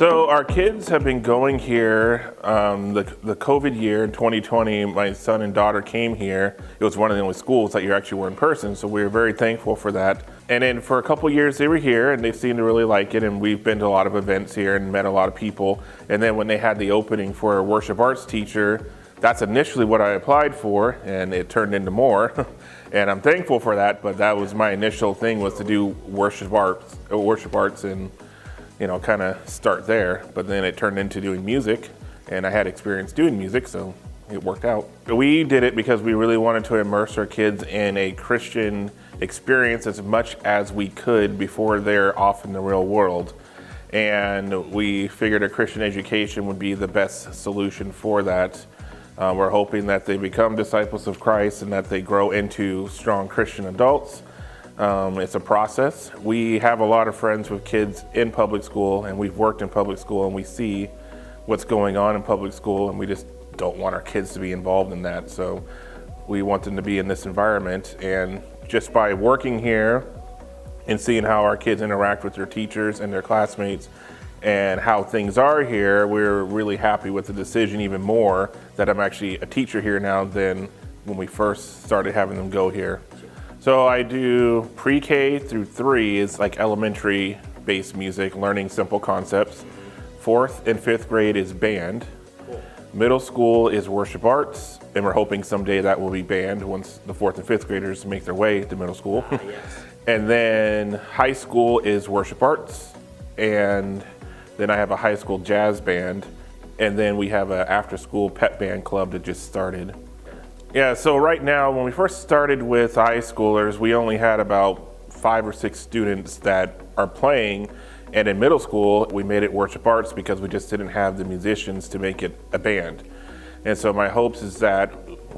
So our kids have been going here. The COVID year in 2020, my son and daughter came here. It was one of the only schools that you actually were in person, so we were very thankful for that. And then for a couple years they were here, and they seemed to really like it, and we've been to a lot of events here and met a lot of people. And then when they had the opening for a worship arts teacher, that's initially what I applied for, and it turned into more. And I'm thankful for that, but that was my initial thing, was to do worship arts and kind of start there. But then it turned into doing music, and I had experience doing music, so it worked out. We did it because we really wanted to immerse our kids in a Christian experience as much as we could before they're off in the real world. And we figured a Christian education would be the best solution for that. We're hoping that they become disciples of Christ and that they grow into strong Christian adults. It's a process. We have a lot of friends with kids in public school, and we've worked in public school, and we see what's going on in public school, and we just don't want our kids to be involved in that. So we want them to be in this environment, and just by working here and seeing how our kids interact with their teachers and their classmates and how things are here, we're really happy with the decision, even more that I'm actually a teacher here now than when we first started having them go here. So I do pre-K through 3 is like elementary based music, learning simple concepts. 4th and 5th grade is band. Middle school is worship arts, and we're hoping someday that will be band once the 4th and 5th graders make their way to middle school. Yes. And then high school is worship arts, and then I have a high school jazz band, and then we have an after-school pep band club that just started. Yeah, so right now, when we first started with high schoolers, we only had about 5 or 6 students that are playing, and in middle school, we made it worship arts because we just didn't have the musicians to make it a band. And so my hopes is that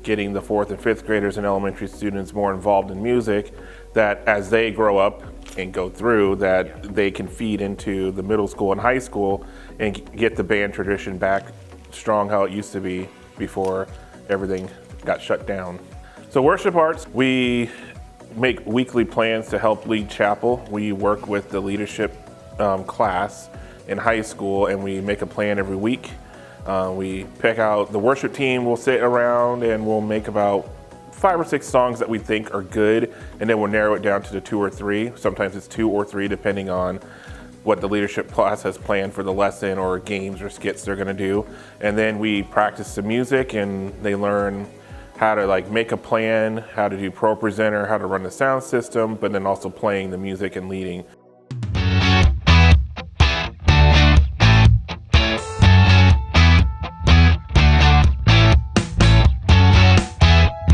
getting the 4th and 5th graders and elementary students more involved in music, that as they grow up and go through, that they can feed into the middle school and high school and get the band tradition back strong how it used to be before everything got shut down. So worship arts, we make weekly plans to help lead chapel. We work with the leadership class in high school, and we make a plan every week. We pick out the worship team, we'll sit around and we'll make about 5 or 6 songs that we think are good, and then we'll narrow it down to the 2 or 3. Sometimes it's 2 or 3 depending on what the leadership class has planned for the lesson or games or skits they're gonna do. And then we practice some music, and they learn how to make a plan, how to do pro presenter, how to run the sound system, but then also playing the music and leading.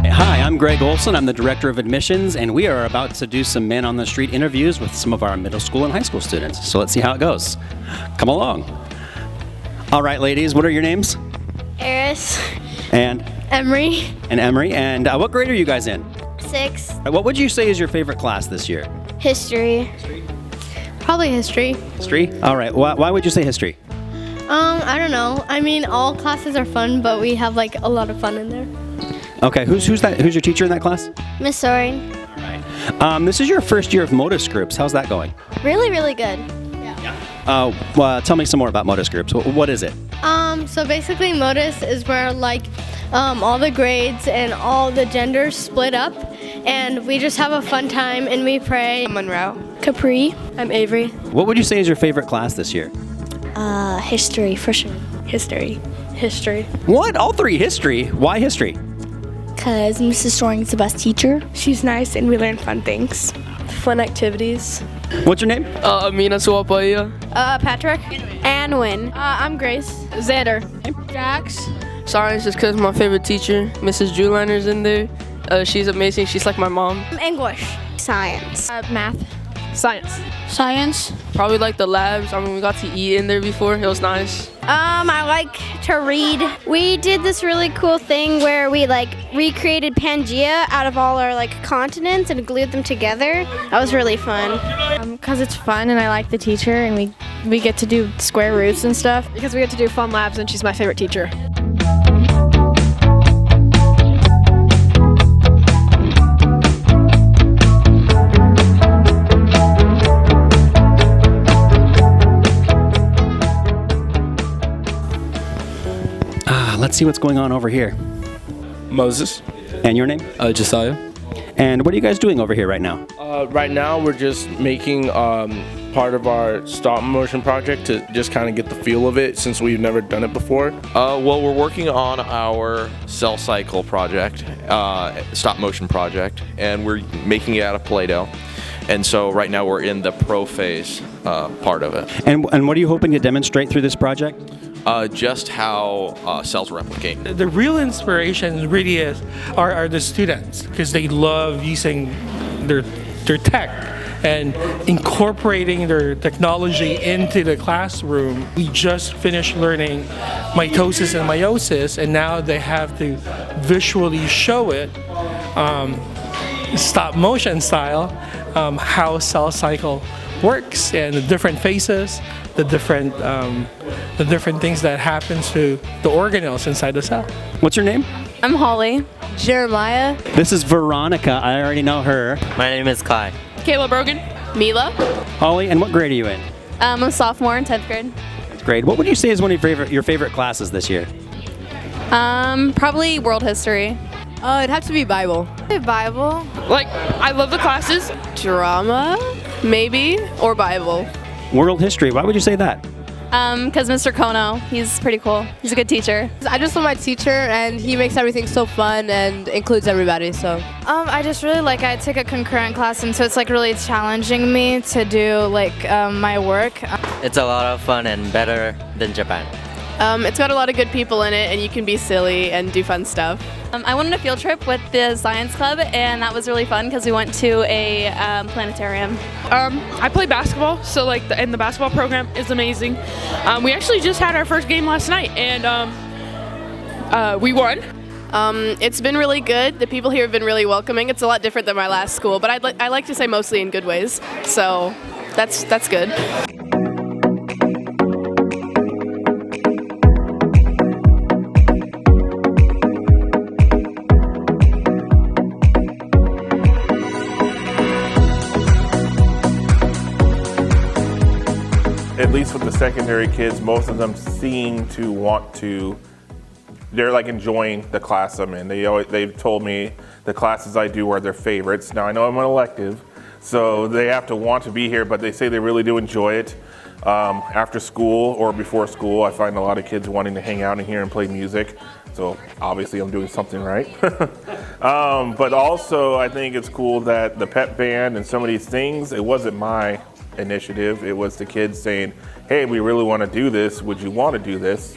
I'm Greg Olson. I'm the Director of Admissions, and we are about to do some man on the street interviews with some of our middle school and high school students. So let's see how it goes. Come along. All right, ladies, what are your names? Eris. And? Emery. And Emery. And what grade are you guys in? 6. What would you say is your favorite class this year? History. Probably history. History? All right. Why would you say history? I don't know. I mean, all classes are fun, but we have a lot of fun in there. Okay, who's your teacher in that class? Miss Soaring. All right. This is your first year of Modus groups. How's that going? Really, really good. Yeah. Tell me some more about Modus groups. What is it? So basically, Modus is where all the grades and all the genders split up, and we just have a fun time and we pray. I'm Monroe. Capri. I'm Avery. What would you say is your favorite class this year? History, for sure. History. History. What? All 3 history? Why history? Because Mrs. Soaring is the best teacher. She's nice and we learn fun things. Fun activities. What's your name? Amina Suapaya. Patrick. Anwin. I'm Grace. Xander. Jax. Science is because my favorite teacher, Mrs. Jewliner's in there. She's amazing. She's like my mom. English. Science. Math. Science. Science. Probably like the labs. We got to eat in there before. It was nice. I like to read. We did this really cool thing where we recreated Pangea out of all our continents and glued them together. That was really fun. Because it's fun and I like the teacher and we get to do square roots and stuff. Because we get to do fun labs and she's my favorite teacher. see what's going on over here. Moses. And your name? Josiah. And what are you guys doing over here right now? Right now we're just making part of our stop motion project to just kind of get the feel of it since we've never done it before. Well, we're working on our cell cycle project, stop motion project, and we're making it out of Play-Doh. And so right now we're in the pro phase part of it. And what are you hoping to demonstrate through this project? Just how cells replicate. The real inspiration really are the students, because they love using their tech and incorporating their technology into the classroom. We just finished learning mitosis and meiosis, and now they have to visually show it, stop motion style, how cell cycle works and the different phases, the different things that happens to the organelles inside the cell. What's your name? I'm Holly. Jeremiah. This is Veronica. I already know her. My name is Kai. Caleb Rogan. Mila. Holly, and what grade are you in? I'm a sophomore in 10th grade. Grade. What would you say is one of your favorite classes this year? Probably world history. It'd have to be Bible. Bible. Like, I love the classes. Drama, maybe, or Bible. World history. Why would you say that? Because Mr. Kono, he's pretty cool. He's a good teacher. I just love my teacher, and he makes everything so fun and includes everybody. So. I just really I took a concurrent class, and so it's really challenging me to do my work. It's a lot of fun and better than Japan. It's got a lot of good people in it, and you can be silly and do fun stuff. I went on a field trip with the science club, and that was really fun because we went to a planetarium. I play basketball, so and the basketball program is amazing. We actually just had our first game last night, and we won. It's been really good. The people here have been really welcoming. It's a lot different than my last school, but I like to say mostly in good ways. So that's good. At least with the secondary kids, most of them seem to want to, they're enjoying the class I'm in. They've told me the classes I do are their favorites. Now I know I'm an elective, so they have to want to be here, but they say they really do enjoy it. After school or before school, I find a lot of kids wanting to hang out in here and play music. So obviously I'm doing something right. But also I think it's cool that the pep band and some of these things, it wasn't my initiative. It was the kids saying, hey, we really want to do this. Would you want to do this?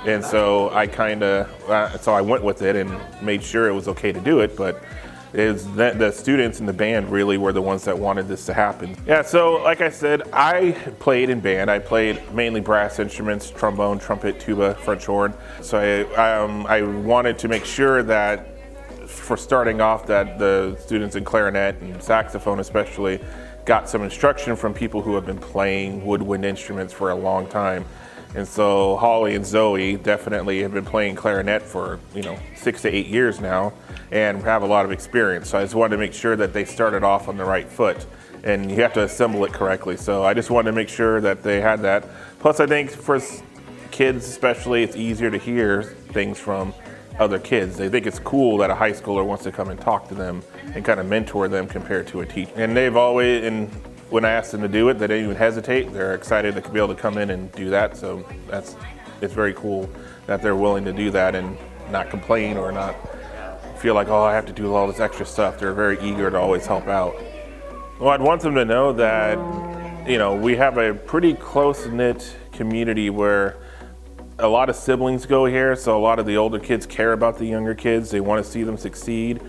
And so I went with it and made sure it was okay to do it. But the students in the band really were the ones that wanted this to happen. Yeah, so like I said, I played in band. I played mainly brass instruments, trombone, trumpet, tuba, French horn. So I wanted to make sure that for starting off that the students in clarinet and saxophone especially got some instruction from people who have been playing woodwind instruments for a long time. And so Holly and Zoe definitely have been playing clarinet for 6 to 8 years now and have a lot of experience. So I just wanted to make sure that they started off on the right foot, and you have to assemble it correctly. So I just wanted to make sure that they had that. Plus I think for kids especially, it's easier to hear things from other kids. They think it's cool that a high schooler wants to come and talk to them and kind of mentor them compared to a teacher. And they've always, and when I asked them to do it, they didn't even hesitate. They're excited to be able to come in and do that. So it's very cool that they're willing to do that and not complain or not feel like, oh, I have to do all this extra stuff. They're very eager to always help out. Well, I'd want them to know that, we have a pretty close-knit community where a lot of siblings go here, so a lot of the older kids care about the younger kids. They want to see them succeed.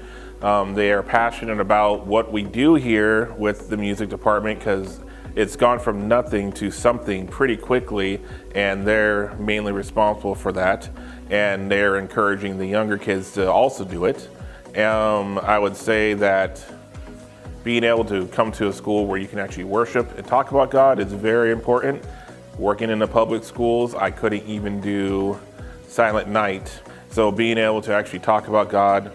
They are passionate about what we do here with the music department because it's gone from nothing to something pretty quickly, and they're mainly responsible for that. And they're encouraging the younger kids to also do it. I would say that being able to come to a school where you can actually worship and talk about God is very important. Working in the public schools, I couldn't even do Silent Night. So being able to actually talk about God,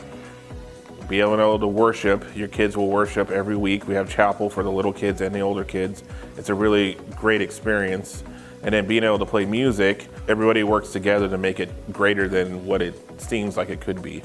be able to worship, your kids will worship every week. We have chapel for the little kids and the older kids. It's a really great experience. and then being able to play music, everybody works together to make it greater than what it seems like it could be.